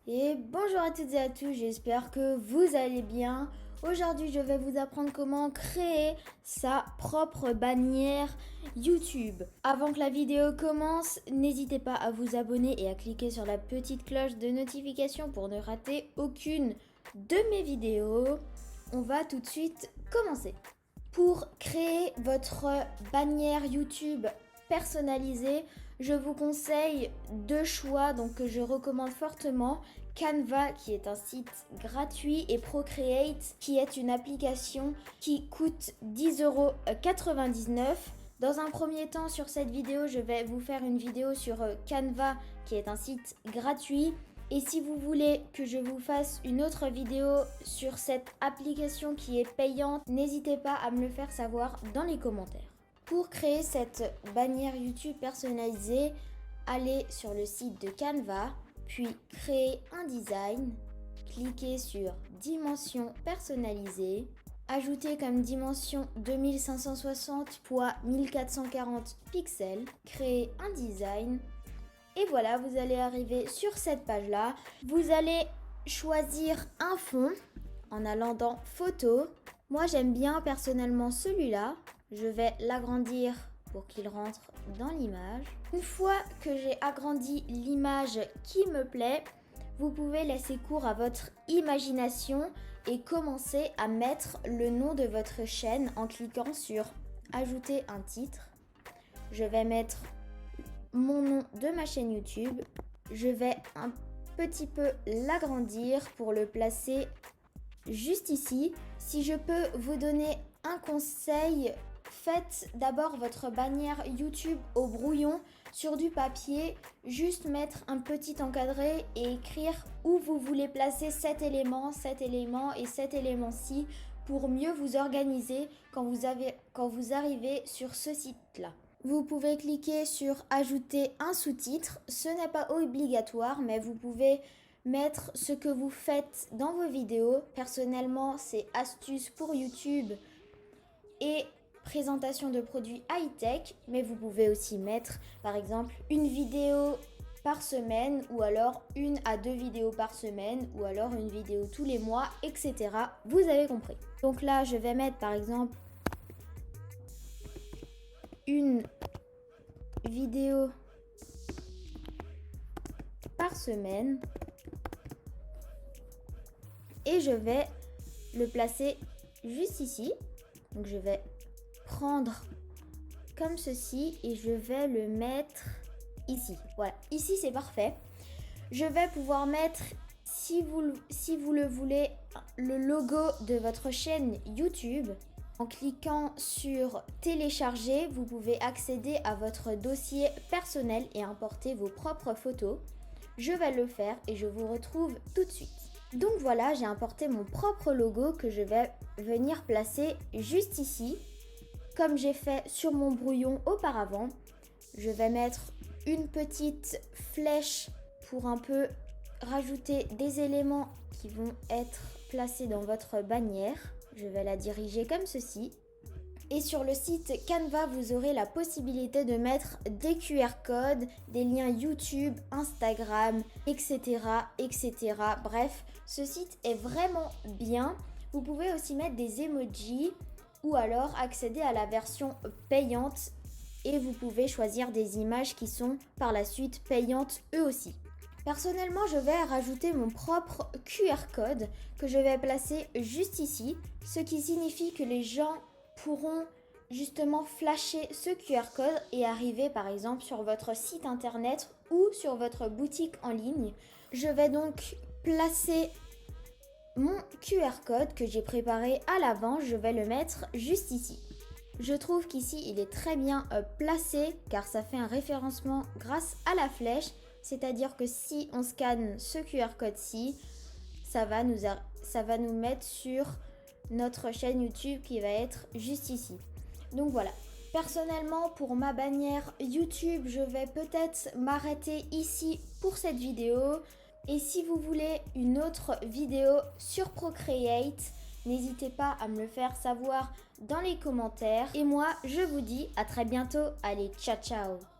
Et bonjour à toutes et à tous, j'espère que vous allez bien. Aujourd'hui, je vais vous apprendre comment créer sa propre bannière YouTube. Avant que la vidéo commence, n'hésitez pas à vous abonner et à cliquer sur la petite cloche de notification pour ne rater aucune de mes vidéos. On va tout de suite commencer. Pour créer votre bannière YouTube personnalisée, je vous conseille deux choix que je recommande fortement. Canva qui est un site gratuit et Procreate qui est une application qui coûte 10,99 €. Dans un premier temps sur cette vidéo, je vais vous faire une vidéo sur Canva qui est un site gratuit. Et si vous voulez que je vous fasse une autre vidéo sur cette application qui est payante, n'hésitez pas à me le faire savoir dans les commentaires. Pour créer cette bannière YouTube personnalisée, allez sur le site de Canva, puis créer un design, cliquez sur dimension personnalisée, ajoutez comme dimension 2560 x 1440 pixels, créer un design. Et voilà, vous allez arriver sur cette page-là. Vous allez choisir un fond en allant dans Photos. Moi, j'aime bien personnellement celui-là. Je vais l'agrandir pour qu'il rentre dans l'image. Une fois que j'ai agrandi l'image qui me plaît, vous pouvez laisser cours à votre imagination et commencer à mettre le nom de votre chaîne en cliquant sur Ajouter un titre. Je vais mettre mon nom de ma chaîne YouTube. Je vais un petit peu l'agrandir pour le placer juste ici. Si je peux vous donner un conseil, faites d'abord votre bannière YouTube au brouillon sur du papier, juste mettre un petit encadré et écrire où vous voulez placer cet élément et cet élément-ci pour mieux vous organiser quand vous arrivez sur ce site-là. Vous pouvez cliquer sur ajouter un sous-titre. Ce n'est pas obligatoire, mais vous pouvez mettre ce que vous faites dans vos vidéos. Personnellement, c'est astuces pour YouTube et présentation de produits high-tech, mais vous pouvez aussi mettre par exemple une vidéo par semaine ou alors 1 à 2 vidéos par semaine ou alors une vidéo tous les mois, etc. Vous avez compris. Donc là, je vais mettre par exemple une vidéo par semaine et je vais le placer juste ici. Donc je vais prendre comme ceci et je vais le mettre ici. Voilà, ici c'est parfait. Je vais pouvoir mettre, si vous le voulez, le logo de votre chaîne YouTube. En cliquant sur télécharger, vous pouvez accéder à votre dossier personnel et importer vos propres photos. Je vais le faire et je vous retrouve tout de suite. Donc voilà, j'ai importé mon propre logo que je vais venir placer juste ici. Comme j'ai fait sur mon brouillon auparavant, je vais mettre une petite flèche pour un peu rajouter des éléments qui vont être placés dans votre bannière. Je vais la diriger comme ceci. Et sur le site Canva, vous aurez la possibilité de mettre des QR codes, des liens YouTube, Instagram, etc., etc. Bref, ce site est vraiment bien. Vous pouvez aussi mettre des emojis ou alors accéder à la version payante et vous pouvez choisir des images qui sont par la suite payantes eux aussi. Personnellement, je vais rajouter mon propre QR code que je vais placer juste ici, ce qui signifie que les gens pourront justement flasher ce QR code et arriver par exemple sur votre site internet ou sur votre boutique en ligne. Je vais donc placer mon QR code que j'ai préparé à l'avance, je vais le mettre juste ici. Je trouve qu'ici il est très bien placé car ça fait un référencement grâce à la flèche. C'est-à-dire que si on scanne ce QR code-ci, ça va nous mettre sur notre chaîne YouTube qui va être juste ici. Donc voilà. Personnellement, pour ma bannière YouTube, je vais peut-être m'arrêter ici pour cette vidéo. Et si vous voulez une autre vidéo sur Procreate, n'hésitez pas à me le faire savoir dans les commentaires. Et moi, je vous dis à très bientôt. Allez, ciao ciao!